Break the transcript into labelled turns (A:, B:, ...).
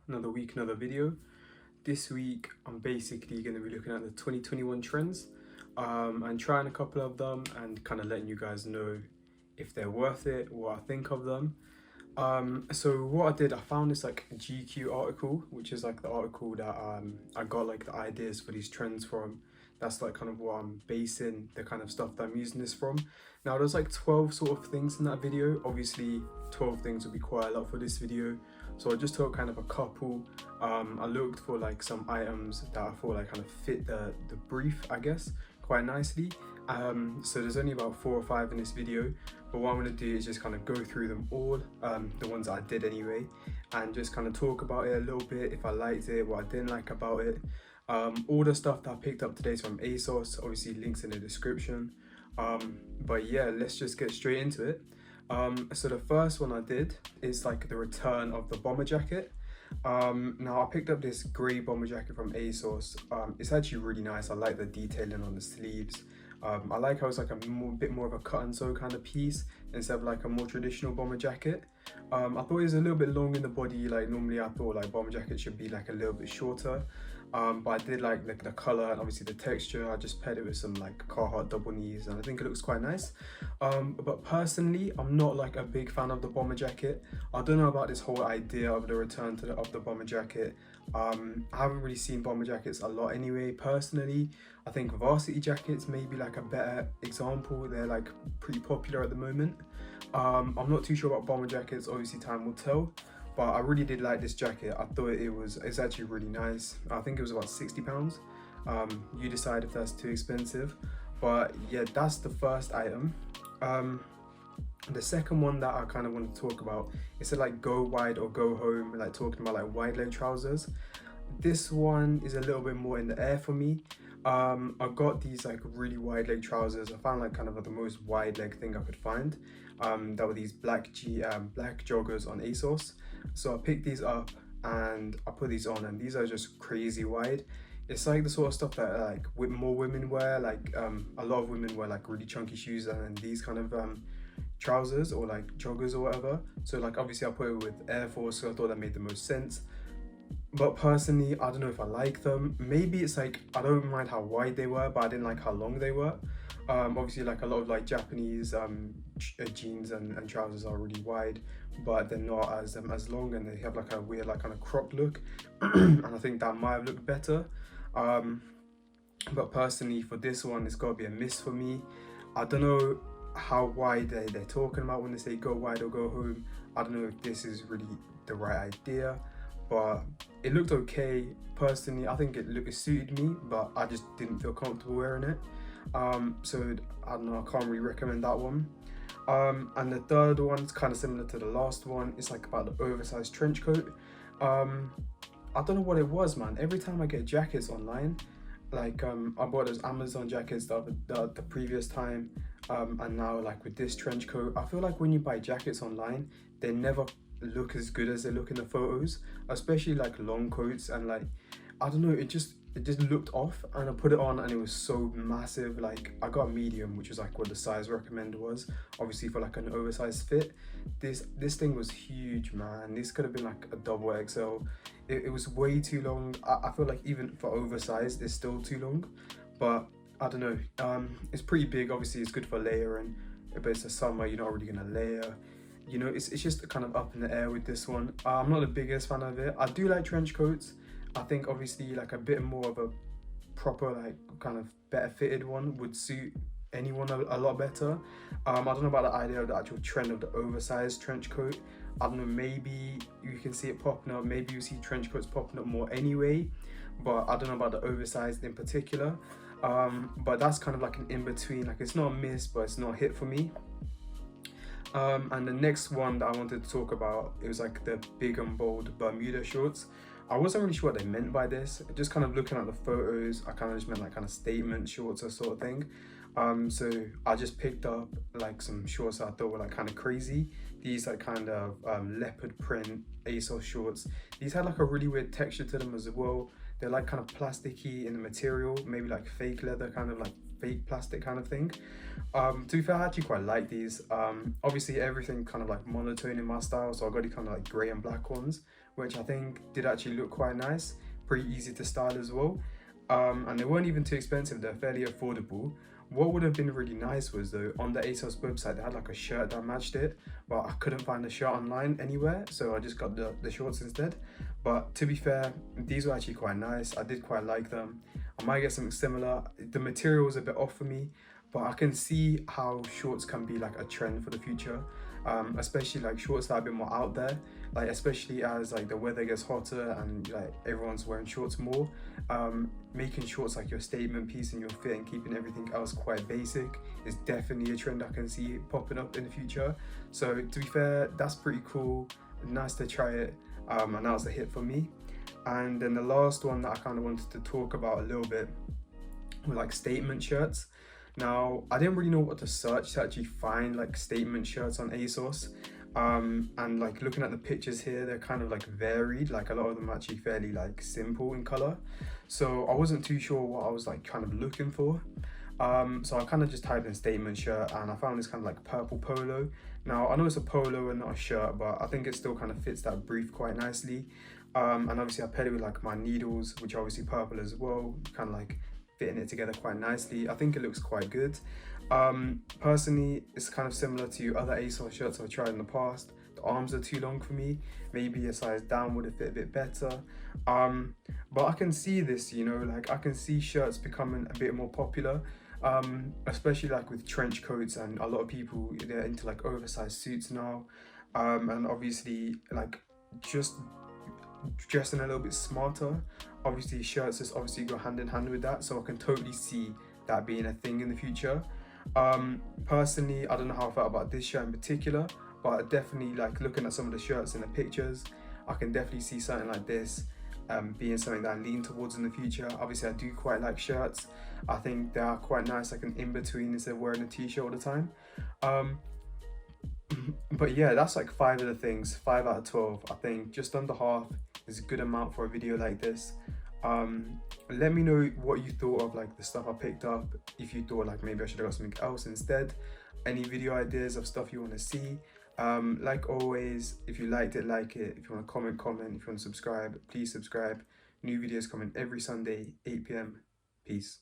A: another week, another video. This week I'm basically going to be looking at the 2021 trends and trying a couple of them and kind of letting you guys know if they're worth it, what I think of them. So what I did, I found this like GQ article, which is like the article that I got like the ideas for these trends from. That's like kind of what I'm basing the kind of stuff that I'm using this from. Now there's like 12 sort of things in that video. Obviously 12 things would be quite a lot for this video, so I just took kind of a couple. I looked for like some items that I thought like kind of fit the brief, I guess, quite nicely. So there's only about 4 or 5 in this video, but what I'm going to do is just kind of go through them all, the ones that I did anyway, and just kind of talk about it a little bit, if I liked it, what I didn't like about it. All the stuff that I picked up today is from ASOS, obviously links in the description. But yeah, let's just get straight into it. So the first one I did is like the return of the bomber jacket. Now I picked up this grey bomber jacket from ASOS. It's actually really nice. I like the detailing on the sleeves. I like how it's like a bit more of a cut and sew kind of piece instead of like a more traditional bomber jacket. I thought it was a little bit long in the body. Like normally I thought like bomber jackets should be like a little bit shorter. But I did like the colour and obviously the texture. I just paired it with some like Carhartt double knees and I think it looks quite nice. But personally, I'm not like a big fan of the bomber jacket. I don't know about this whole idea of the return to of the bomber jacket. I haven't really seen bomber jackets a lot anyway, personally. I think varsity jackets may be like a better example. They're like pretty popular at the moment. I'm not too sure about bomber jackets, obviously time will tell. But I really did like this jacket. I thought it's actually really nice. I think it was about £60. You decide if that's too expensive. But yeah, that's the first item. The second one that I kind of want to talk about is like go wide or go home, like talking about like wide leg trousers. This one is a little bit more in the air for me. I got these like really wide leg trousers. I found like kind of the most wide leg thing I could find. That were these black joggers on ASOS. So I picked these up and I put these on, and these are just crazy wide. It's like the sort of stuff that like more women wear. Like a lot of women wear like really chunky shoes and these kind of trousers or like joggers or whatever. So like obviously I put it with Air Force, so I thought that made the most sense. But personally, I don't know if I like them. Maybe it's like I don't mind how wide they were, but I didn't like how long they were. Obviously like a lot of like Japanese jeans and trousers are really wide, but they're not as long, and they have like a weird like kind of crop look. And I think that might have looked better. But personally for this one, it's got to be a miss for me. I don't know how wide they're talking about when they say go wide or go home. I don't know if this is really the right idea, but it looked okay. Personally, I think it suited me, but I just didn't feel comfortable wearing it. So I don't know, I can't really recommend that one. And the third one's kind of similar to the last one. It's like about the oversized trench coat. I don't know what it was, man. Every time I get jackets online, like I bought those Amazon jackets the previous time, and now like with this trench coat, I feel like when you buy jackets online, they never look as good as they look in the photos, especially like long coats. And like I don't know, it just looked off, and I put it on and it was so massive. Like I got a medium, which was like what the size recommended was, obviously for like an oversized fit. This thing was huge, man. This could have been like a double XL. It was way too long. I feel like even for oversized it's still too long, but I don't know. It's pretty big. Obviously it's good for layering, but it's a summer, you're not really gonna layer. You know, it's just kind of up in the air with this one. I'm not the biggest fan of it. I do like trench coats. I think obviously like a bit more of a proper like kind of better fitted one would suit anyone a lot better. I don't know about the idea of the actual trend of the oversized trench coat. I don't know, maybe you can see it popping up, maybe you see trench coats popping up more anyway, but I don't know about the oversized in particular. But that's kind of like an in-between. Like it's not a miss, but it's not a hit for me. And the next one that I wanted to talk about, it was like the big and bold Bermuda shorts. I wasn't really sure what they meant by this. Just kind of looking at the photos, I kind of just meant like kind of statement shorts or sort of thing. So I just picked up like some shorts that I thought were like kind of crazy. These like kind of leopard print ASOS shorts. These had like a really weird texture to them as well. They're like kind of plasticky in the material, maybe like fake leather, kind of like fake plastic kind of thing. To be fair, I actually quite like these. Obviously everything kind of like monotone in my style, so I got these kind of like grey and black ones, which I think did actually look quite nice, pretty easy to style as well. And they weren't even too expensive, they're fairly affordable. What would have been really nice was though, on the ASOS website they had like a shirt that matched it, but I couldn't find the shirt online anywhere, so I just got the shorts instead. But to be fair, these were actually quite nice, I did quite like them. I might get something similar. The material was a bit off for me, but I can see how shorts can be like a trend for the future, especially like shorts that are a bit more out there, like especially as like the weather gets hotter and like everyone's wearing shorts more. Making shorts like your statement piece in your fit and keeping everything else quite basic is definitely a trend I can see popping up in the future. So to be fair, that's pretty cool, nice to try it, and that was a hit for me. And then the last one that I kind of wanted to talk about a little bit were like statement shirts. Now, I didn't really know what to search to actually find like statement shirts on ASOS. And like looking at the pictures here, they're kind of like varied, like a lot of them are actually fairly like simple in color. So I wasn't too sure what I was like kind of looking for. So I kind of just typed in statement shirt and I found this kind of like purple polo. Now I know it's a polo and not a shirt, but I think it still kind of fits that brief quite nicely. And obviously I paired it with like my needles, which are obviously purple as well, kind of like fitting it together quite nicely. I think it looks quite good. Personally, it's kind of similar to other ASOS shirts I've tried in the past. The arms are too long for me. Maybe a size down would have fit a bit better. But I can see this, you know, like I can see shirts becoming a bit more popular, especially like with trench coats, and a lot of people, they're into like oversized suits now. And obviously like just dressing a little bit smarter. Obviously shirts just obviously go hand in hand with that, so I can totally see that being a thing in the future. Personally, I don't know how I felt about this shirt in particular, but definitely like looking at some of the shirts in the pictures, I can definitely see something like this being something that I lean towards in the future. Obviously I do quite like shirts. I think they are quite nice, like an in-between instead of wearing a t-shirt all the time. But yeah, that's like 5 of the things, 5 out of 12. I think just under half is a good amount for a video like this. Let me know what you thought of like the stuff I picked up, if you thought like maybe I should have got something else instead, any video ideas of stuff you want to see. Like always, if you liked it, like it. If you want to comment, if you want to subscribe, please subscribe. New videos coming every Sunday, 8 p.m. Peace.